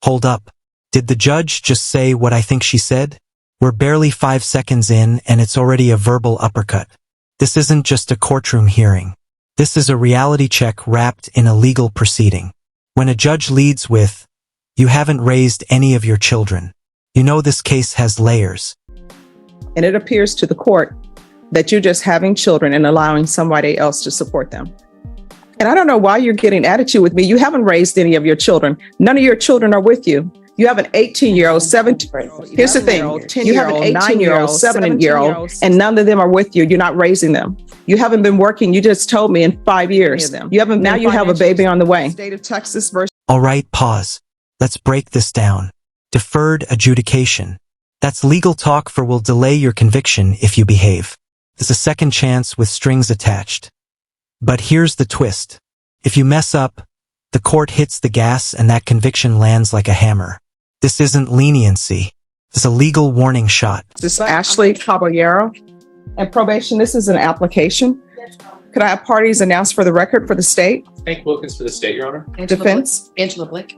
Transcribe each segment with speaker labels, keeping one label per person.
Speaker 1: Hold up. Did the judge just say what I think she said? We're barely 5 seconds in and it's already a verbal uppercut. This isn't just a courtroom hearing. This is a reality check wrapped in a legal proceeding. When a judge leads with, "You haven't raised any of your children," you know this case has layers.
Speaker 2: And it appears to the court that you're just having children and allowing somebody else to support them. And I don't know why you're getting attitude with me. You haven't raised any of your children. None of your children are with you. You have an 18-year-old, 17-year-old. Here's the thing. You have an 18-year-old, 7-year-old, and none of them are with you. You're not raising them. You haven't been working. You just told me in 5 years. You haven't. Now you have a baby on the way. State of Texas versus.
Speaker 1: All right, pause. Let's break this down. Deferred adjudication. That's legal talk for will delay your conviction if you behave. It's a second chance with strings attached. But here's the twist. If you mess up, the court hits the gas and that conviction lands like a hammer. This isn't leniency. It's a legal warning shot.
Speaker 2: This is Ashley Cabayro. And probation, this is an application. Could I have parties announced for the record for the state?
Speaker 3: Hank Wilkins for the state, Your Honor.
Speaker 2: Defense?
Speaker 4: Angela Blick.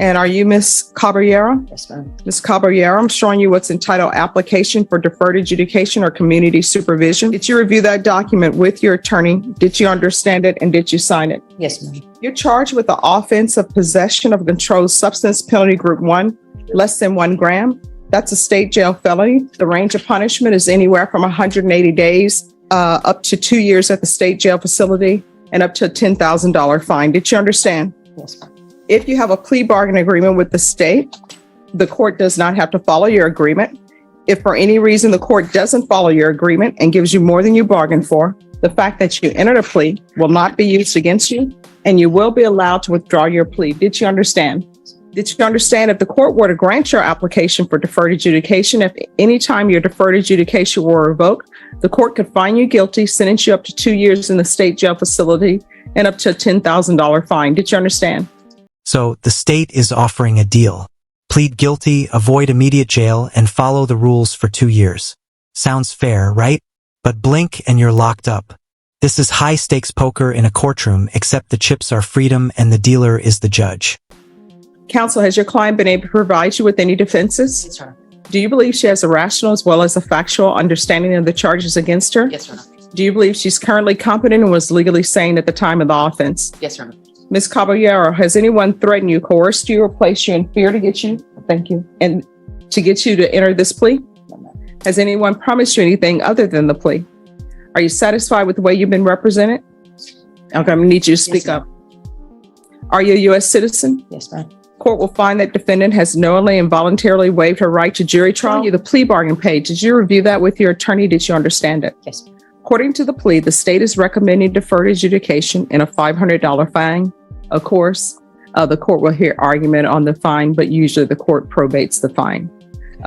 Speaker 2: And are you Ms. Cabayro?
Speaker 4: Yes, ma'am.
Speaker 2: Ms. Cabayro, I'm showing you what's entitled Application for Deferred Adjudication or Community Supervision. Did you review that document with your attorney? Did you understand it and did you sign it?
Speaker 4: Yes, ma'am.
Speaker 2: You're charged with the offense of possession of a controlled substance, penalty group 1, less than 1 gram. That's a state jail felony. The range of punishment is anywhere from 180 days up to 2 years at the state jail facility and up to a $10,000 fine. Did you understand?
Speaker 4: Yes, ma'am.
Speaker 2: If you have a plea bargain agreement with the state, the court does not have to follow your agreement. If for any reason the court doesn't follow your agreement and gives you more than you bargained for, the fact that you entered a plea will not be used against you and you will be allowed to withdraw your plea. Did you understand? Did you understand if the court were to grant your application for deferred adjudication, if any time your deferred adjudication were revoked, the court could find you guilty, sentence you up to 2 years in the state jail facility and up to a $10,000 fine. Did you understand?
Speaker 1: So the state is offering a deal. Plead guilty, avoid immediate jail, and follow the rules for 2 years. Sounds fair, right? But blink and you're locked up. This is high-stakes poker in a courtroom, except the chips are freedom and the dealer is the judge.
Speaker 2: Counsel, has your client been able to provide you with any defenses?
Speaker 4: Yes, Your Honor.
Speaker 2: Do you believe she has a rational as well as a factual understanding of the charges against her?
Speaker 4: Yes, Your Honor.
Speaker 2: Do you believe she's currently competent and was legally sane at the time of the offense?
Speaker 4: Yes, Your Honor.
Speaker 2: Ms. Cabayro, has anyone threatened you, coerced you, or placed you in fear to get you? Thank you. And to get you to enter this plea? Has anyone promised you anything other than the plea? Are you satisfied with the way you've been represented? Okay, I'm gonna need you to speak up. Are you a U.S. citizen?
Speaker 4: Yes, ma'am.
Speaker 2: Court will find that defendant has knowingly and voluntarily waived her right to jury trial. You the plea bargain page. Did you review that with your attorney? Did you understand it?
Speaker 4: Yes, ma'am.
Speaker 2: According to the plea, the state is recommending deferred adjudication and a $500 fine. Of course, the court will hear argument on the fine, but usually the court probates the fine.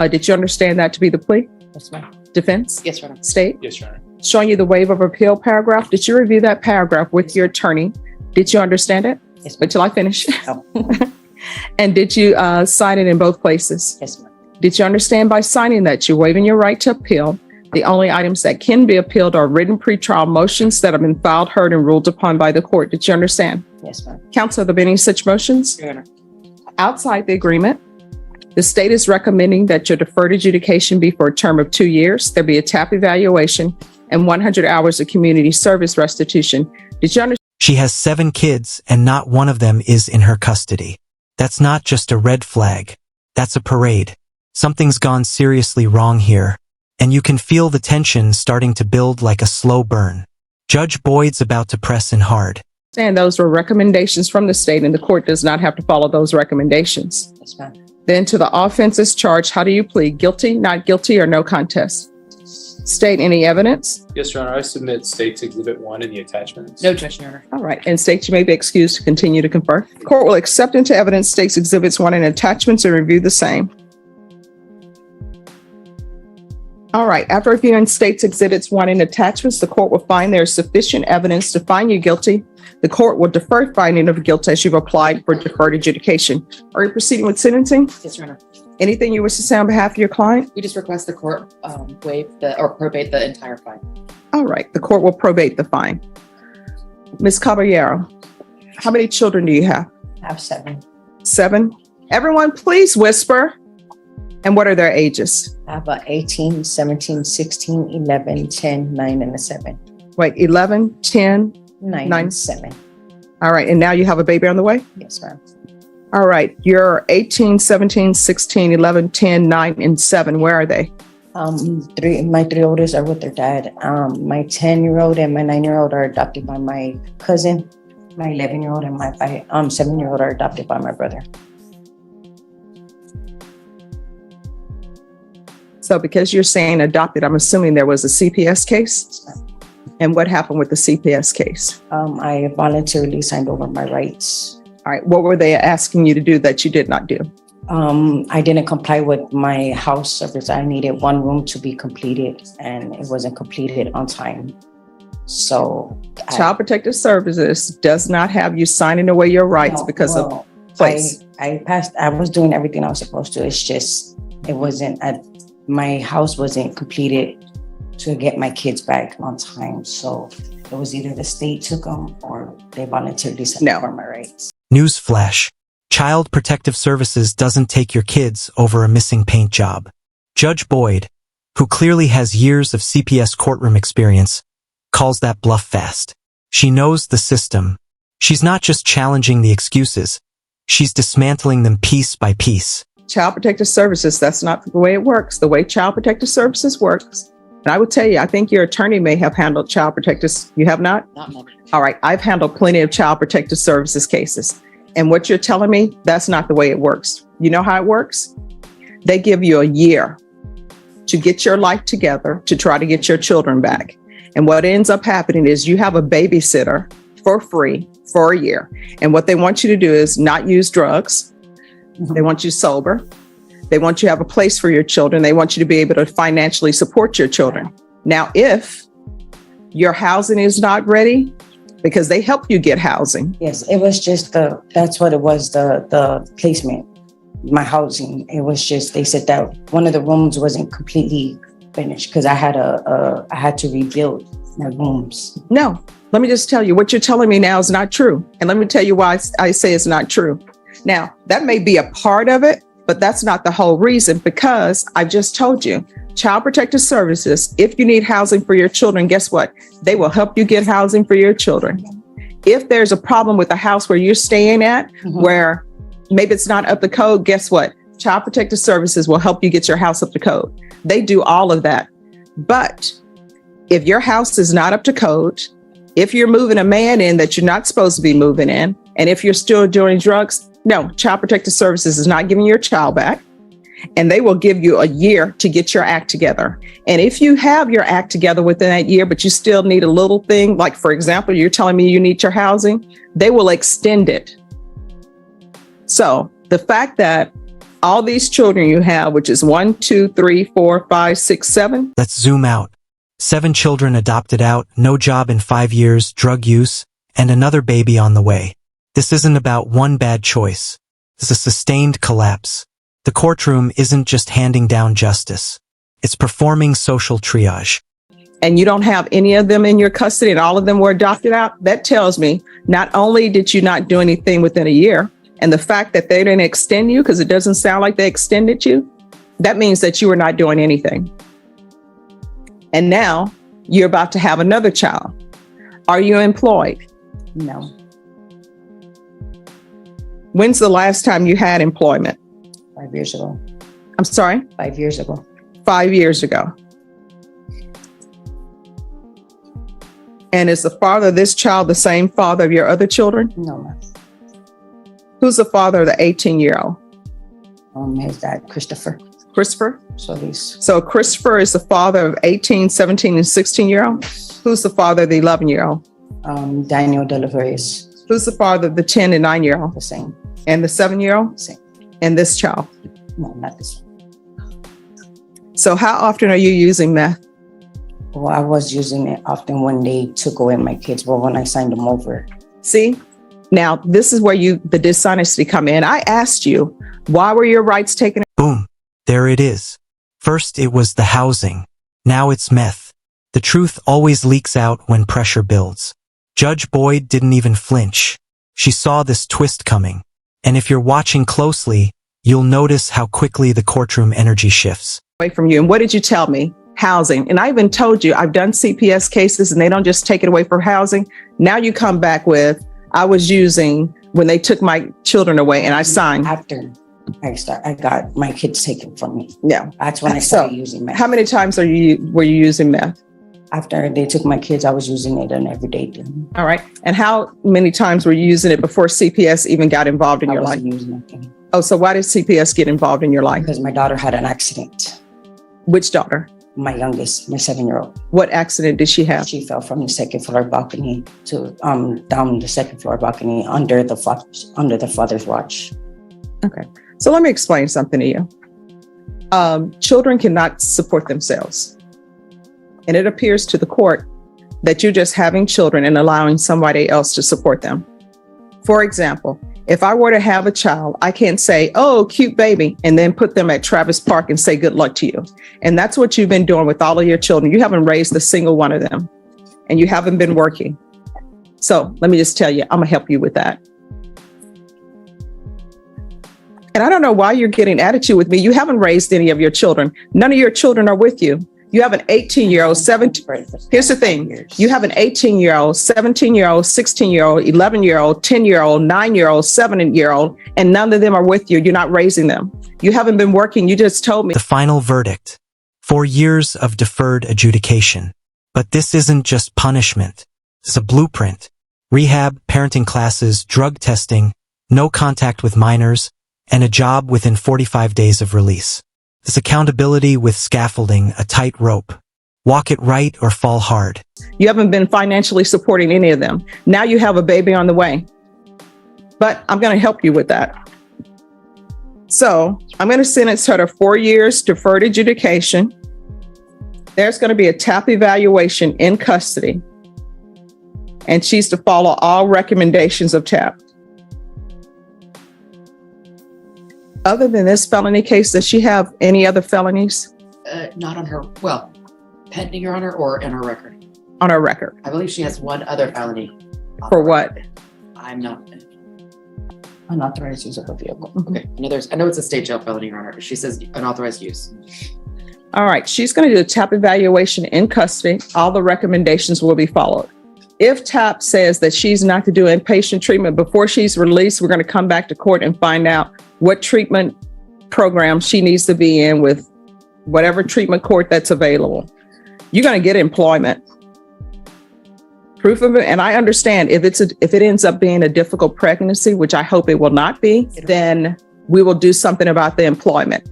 Speaker 2: Did you understand that to be the plea?
Speaker 4: Yes, ma'am.
Speaker 2: Defense?
Speaker 4: Yes, Your Honor.
Speaker 2: State?
Speaker 3: Yes, Your Honor.
Speaker 2: Showing you the waiver of appeal paragraph. Did you review that paragraph with your attorney? Did you understand it?
Speaker 4: Yes, ma'am.
Speaker 2: Wait till I finish.
Speaker 4: Oh.
Speaker 2: And did you sign it in both places?
Speaker 4: Yes, ma'am.
Speaker 2: Did you understand by signing that you're waiving your right to appeal? The only items that can be appealed are written pretrial motions that have been filed, heard, and ruled upon by the court. Did you understand?
Speaker 4: Yes, ma'am.
Speaker 2: Counsel, have there been any such motions?
Speaker 4: Your Honor.
Speaker 2: Outside the agreement, the state is recommending that your deferred adjudication be for a term of 2 years. There be a TAP evaluation and 100 hours of community service restitution. Did you understand?
Speaker 1: She has 7 kids and not one of them is in her custody. That's not just a red flag. That's a parade. Something's gone seriously wrong here. And you can feel the tension starting to build like a slow burn. Judge Boyd's about to press in hard.
Speaker 2: And those were recommendations from the state, and the court does not have to follow those recommendations.
Speaker 4: Yes, ma'am.
Speaker 2: Then to the offenses charged, how do you plead? Guilty, not guilty, or no contest? State, any evidence?
Speaker 3: Yes, Your Honor. I submit State's Exhibit 1 in the attachments.
Speaker 4: No objection, Your Honor.
Speaker 2: All right. And state, you may be excused to continue to confer. Court will accept into evidence State's Exhibits 1 and attachments and review the same. All right. After reviewing State's Exhibits 1 and attachments, the court will find there is sufficient evidence to find you guilty. The court will defer finding of guilt as you've applied for deferred adjudication. Are you proceeding with sentencing?
Speaker 4: Yes, Your Honor.
Speaker 2: Anything you wish to say on behalf of your client?
Speaker 4: We just request the court waive or probate the entire fine.
Speaker 2: All right. The court will probate the fine. Ms. Cabayro, how many children do you have?
Speaker 4: I have 7.
Speaker 2: 7? Everyone, please whisper. And what are their ages?
Speaker 5: I have a 18, 17, 16, 11, 10, 9, and a 7.
Speaker 2: Wait, 11, 10,
Speaker 5: 9,
Speaker 2: 9.
Speaker 5: and 7.
Speaker 2: All right. And now you have a baby on the way?
Speaker 5: Yes, ma'am.
Speaker 2: All right. You're 18, 17, 16, 11, 10, 9, and 7. Where are they?
Speaker 5: My 3 oldest are with their dad. My 10-year-old and my 9-year-old are adopted by my cousin. My 11-year-old and my 7-year-old are adopted by my brother.
Speaker 2: So because you're saying adopted, I'm assuming there was a CPS case? And what happened with the CPS case?
Speaker 5: I voluntarily signed over my rights.
Speaker 2: All right. What were they asking you to do that you did not do?
Speaker 5: I didn't comply with my house service. I needed 1 room to be completed, and it wasn't completed on time. So
Speaker 2: Child Protective Services does not have you signing away your rights because of place.
Speaker 5: I was doing everything I was supposed to. It's just, it wasn't, my house wasn't completed to get my kids back on time. So it was either the state took them or they voluntarily signed for my rights.
Speaker 1: Newsflash. Child Protective Services doesn't take your kids over a missing paint job. Judge Boyd, who clearly has years of CPS courtroom experience, calls that bluff fast. She knows the system. She's not just challenging the excuses. She's dismantling them piece by piece.
Speaker 2: Child Protective Services, that's not the way it works. The way Child Protective Services works, and I would tell you, I think your attorney may have handled Child Protective. You have not?
Speaker 4: Not much.
Speaker 2: All right. I've handled plenty of Child Protective Services cases. And what you're telling me, that's not the way it works. You know how it works? They give you a year to get your life together to try to get your children back. And what ends up happening is you have a babysitter for free for a year. And what they want you to do is not use drugs. They want you sober. They want you to have a place for your children. They want you to be able to financially support your children. Now, if your housing is not ready, because they help you get housing.
Speaker 5: Yes, it was just that's what it was, the placement, my housing. It was just, they said that one of the rooms wasn't completely finished because I had to rebuild my rooms.
Speaker 2: No, let me just tell you, what you're telling me now is not true. And let me tell you why I say it's not true. Now, that may be a part of it, but that's not the whole reason, because I've just told you, Child Protective Services, if you need housing for your children, guess what? They will help you get housing for your children. If there's a problem with the house where you're staying at, where maybe it's not up to code, guess what? Child Protective Services will help you get your house up to code. They do all of that. But if your house is not up to code, if you're moving a man in that you're not supposed to be moving in, and if you're still doing drugs, no, Child Protective Services is not giving your child back. And they will give you a year to get your act together. And if you have your act together within that year, but you still need a little thing, like, for example, you're telling me you need your housing, they will extend it. So the fact that all these children you have, which is 1, 2, 3, 4, 5, 6, 7.
Speaker 1: Let's zoom out. 7 children adopted out, no job in 5 years, drug use, and another baby on the way. This isn't about one bad choice. It's a sustained collapse. The courtroom isn't just handing down justice. It's performing social triage.
Speaker 2: And you don't have any of them in your custody and all of them were adopted out. That tells me not only did you not do anything within a year, and the fact that they didn't extend you, because it doesn't sound like they extended you, that means that you were not doing anything. And now you're about to have another child. Are you employed?
Speaker 5: No.
Speaker 2: When's the last time you had employment?
Speaker 5: 5 years ago.
Speaker 2: I'm sorry?
Speaker 5: 5 years ago.
Speaker 2: 5 years ago. And is the father of this child the same father of your other children?
Speaker 5: No, ma'am.
Speaker 2: Who's the father of the 18-year-old?
Speaker 5: His dad, Christopher.
Speaker 2: Christopher?
Speaker 5: Solis.
Speaker 2: So Christopher is the father of 18, 17, and 16-year-old? Who's the father of the 11-year-old?
Speaker 5: Daniel Deliverius.
Speaker 2: Who's the father of the 10 and 9-year-old?
Speaker 5: The same.
Speaker 2: And the 7-year-old?
Speaker 5: Same.
Speaker 2: And this child?
Speaker 5: No, not this one.
Speaker 2: So how often are you using meth?
Speaker 5: Well, I was using it often when they took away my kids, but when I signed them over.
Speaker 2: See? Now, this is where the dishonesty come in. I asked you, why were your rights taken?
Speaker 1: Boom. There it is. First it was the housing. Now it's meth. The truth always leaks out when pressure builds. Judge Boyd didn't even flinch. She saw this twist coming. And if you're watching closely, you'll notice how quickly the courtroom energy shifts.
Speaker 2: Away from you. And what did you tell me? Housing. And I even told you I've done CPS cases and they don't just take it away for housing. Now you come back with, I was using when they took my children away and I signed.
Speaker 5: After I got my kids taken from me.
Speaker 2: Yeah.
Speaker 5: That's when I started using meth.
Speaker 2: How many times were you using meth?
Speaker 5: After they took my kids, I was using it on everyday thing.
Speaker 2: All right. And how many times were you using it before CPS even got involved in your life?
Speaker 5: I wasn't using nothing.
Speaker 2: Oh, so why did CPS get involved in your life?
Speaker 5: Because my daughter had an accident.
Speaker 2: Which daughter?
Speaker 5: My youngest, my 7-year-old.
Speaker 2: What accident did she have?
Speaker 5: She fell from the second floor balcony to down the second floor balcony under the father's watch.
Speaker 2: Okay. So let me explain something to you. Children cannot support themselves. And it appears to the court that you're just having children and allowing somebody else to support them. For example, if I were to have a child, I can't say, oh, cute baby, and then put them at Travis Park and say, good luck to you. And that's what you've been doing with all of your children. You haven't raised a single one of them and you haven't been working. So let me just tell you, I'm gonna help you with that. And I don't know why you're getting attitude with me. You haven't raised any of your children. None of your children are with you. You have an 18-year-old, 17. Here's the thing. You have an 18-year-old, 17-year-old, 16-year-old, 11-year-old, 10-year-old, 9-year-old, 7-year-old, and none of them are with you. You're not raising them. You haven't been working. You just told me.
Speaker 1: The final verdict. 4 years of deferred adjudication. But this isn't just punishment. It's a blueprint. Rehab, parenting classes, drug testing, no contact with minors, and a job within 45 days of release. This accountability with scaffolding, a tight rope. Walk it right or fall hard.
Speaker 2: You haven't been financially supporting any of them. Now you have a baby on the way. But I'm going to help you with that. So I'm going to sentence her to 4 years deferred adjudication. There's going to be a TAP evaluation in custody. And she's to follow all recommendations of TAP. Other than this felony case, does she have any other felonies?
Speaker 4: Not on her, well, pending, Your Honor, or in her record.
Speaker 2: On her record?
Speaker 4: I believe she has one other felony.
Speaker 2: For what?
Speaker 4: I'm not.
Speaker 5: Unauthorized use of a vehicle.
Speaker 4: Okay, I know it's a state jail felony, Your Honor. She says unauthorized use.
Speaker 2: All right, she's going to do a TAP evaluation in custody. All the recommendations will be followed. If TAP says that she's not to do inpatient treatment before she's released, we're going to come back to court and find out what treatment program she needs to be in with whatever treatment court that's available. You're going to get employment. Proof of it. And I understand if it ends up being a difficult pregnancy, which I hope it will not be, then we will do something about the employment.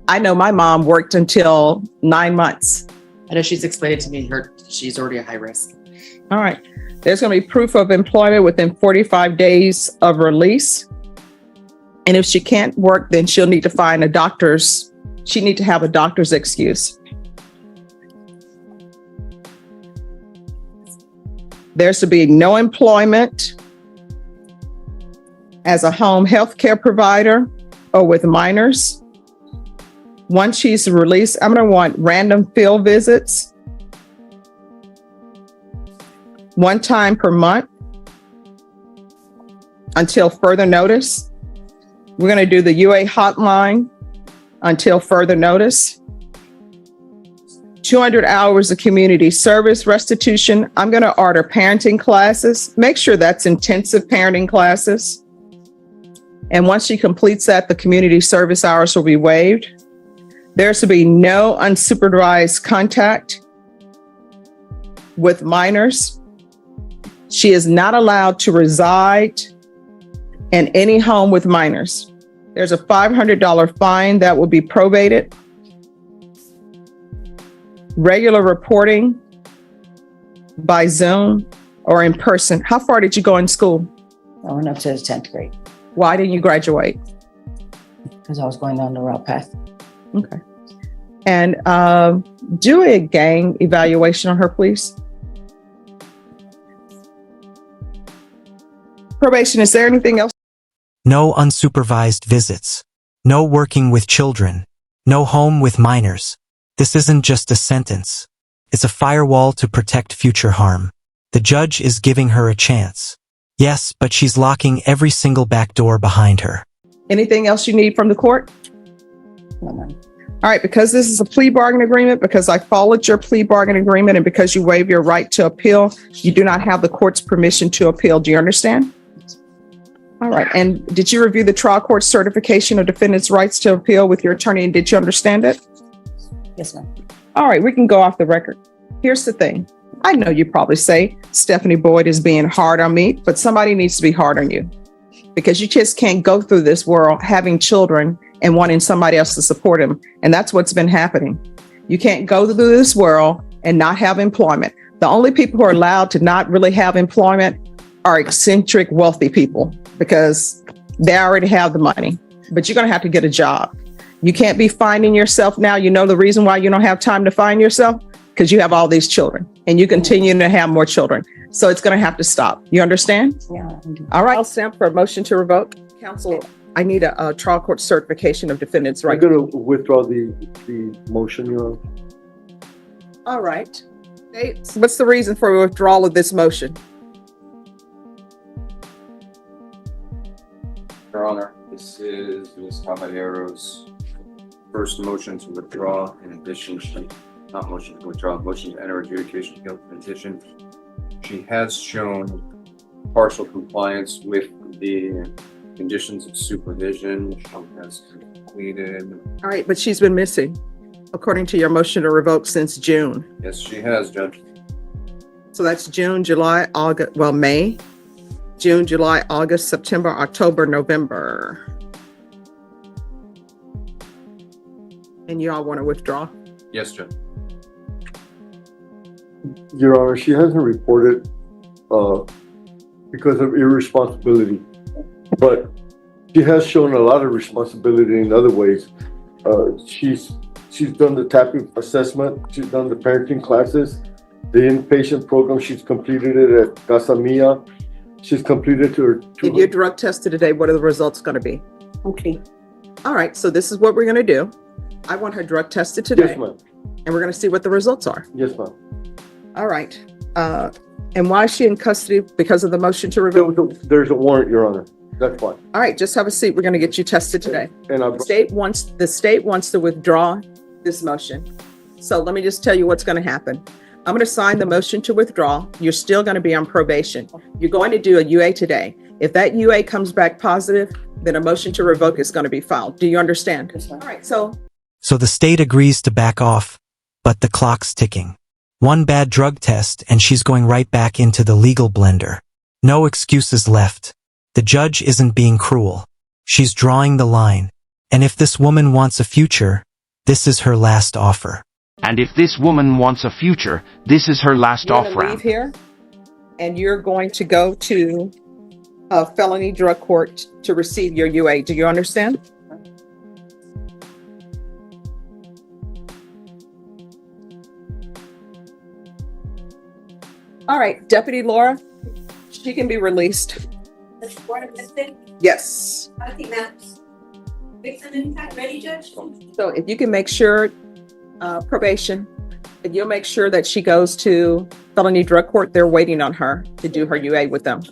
Speaker 2: I know my mom worked until 9 months.
Speaker 4: I know she's explained to me she's already a high risk.
Speaker 2: All right. There's going to be proof of employment within 45 days of release. And if she can't work, then she'll need to find she need to have a doctor's excuse. There's to be no employment as a home health care provider or with minors. Once she's released, I'm going to want random field visits, 1 time per month until further notice. We're going to do the UA hotline until further notice. 200 hours of community service restitution. I'm going to order parenting classes. Make sure that's intensive parenting classes. And once she completes that, the community service hours will be waived. There's to be no unsupervised contact with minors. She is not allowed to reside in any home with minors. There's a $500 fine that will be probated. Regular reporting by Zoom or in person. How far did you go in school?
Speaker 5: I went up to the 10th grade.
Speaker 2: Why didn't you graduate?
Speaker 5: Because I was going down the route path.
Speaker 2: Okay. And do a gang evaluation on her, please. Probation, is there anything else?
Speaker 1: No unsupervised visits. No working with children. No home with minors. This isn't just a sentence. It's a firewall to protect future harm. The judge is giving her a chance. Yes, but she's locking every single back door behind her.
Speaker 2: Anything else you need from the court?
Speaker 5: No, ma'am.
Speaker 2: All right, because this is a plea bargain agreement, because I followed your plea bargain agreement, and because you waive your right to appeal, you do not have the court's permission to appeal. Do you understand? All right, and did you review the trial court's certification of defendant's rights to appeal with your attorney, and did you understand it?
Speaker 5: Yes, ma'am.
Speaker 2: All right, we can go off the record. Here's the thing. I know you probably say Stephanie Boyd is being hard on me, but somebody needs to be hard on you, because you just can't go through this world having children and wanting somebody else to support them. And that's what's been happening. You can't go through this world and not have employment. The only people who are allowed to not really have employment are eccentric, wealthy people, because they already have the money. But you're going to have to get a job. You can't be finding yourself now. You know the reason why you don't have time to find yourself? Because you have all these children and you continue to have more children. So it's going to have to stop. You understand?
Speaker 5: Yeah, I do.
Speaker 2: All right. I'll stamp for a motion to revoke. Counsel, I need a trial court certification of defendant's
Speaker 6: I'm
Speaker 2: right.
Speaker 6: gonna withdraw the motion, Your Honor.
Speaker 2: All right. Hey, what's the reason for withdrawal of this motion?
Speaker 7: Your Honor, this is Ms. Cabayro's first motion to withdraw. In addition, not motion to withdraw, motion to enter adjudication guilt petition. She has shown partial compliance with the conditions of supervision. She has completed.
Speaker 2: All right, but she's been missing, according to your motion to revoke, since June.
Speaker 7: Yes, she has, Judge.
Speaker 2: So that's June, July, August, well, May, June, July, August, September, October, November. And you all want to withdraw?
Speaker 7: Yes, Judge.
Speaker 6: Your Honor, she hasn't reported because of irresponsibility, but she has shown a lot of responsibility in other ways. She's done the tapping assessment, she's done the parenting classes, the inpatient program, she's completed it at Casa Mia. She's completed to her.
Speaker 2: If you're drug tested today, what are the results going to be?
Speaker 5: Okay.
Speaker 2: All right, so this is what we're going to do. I want her drug tested today,
Speaker 6: Yes, ma'am.
Speaker 2: and we're going to see what the results are.
Speaker 6: Yes, ma'am.
Speaker 2: All right. And why is she in custody? Because of the motion to revoke?
Speaker 6: There's a warrant, Your Honor. That's why.
Speaker 2: All right, just have a seat. We're going to get you tested today.
Speaker 6: And I,
Speaker 2: The state wants to withdraw this motion. So let me just tell you what's going to happen. I'm going to sign the motion to withdraw. You're still going to be on probation. You're going to do a UA today. If that UA comes back positive, then a motion to revoke is going to be filed. Do you understand? All right, so
Speaker 1: So the state agrees to back off, but the clock's ticking. One bad drug test and she's going right back into the legal blender. No excuses left. The judge isn't being cruel. She's drawing the line. And if this woman wants a future, this is her last offer.
Speaker 8: And if this woman wants a future, this is her last
Speaker 2: you're going to
Speaker 8: off-ramp.
Speaker 2: leave here and you're going to go to a felony drug court to receive your UA. Do you understand? All right, Deputy Laura, she can be released. Yes.
Speaker 9: I think that's fixed and impact ready, Judge.
Speaker 2: So if you can make sure, probation, if you'll make sure that she goes to felony drug court, they're waiting on her to do her UA with them.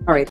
Speaker 2: All right.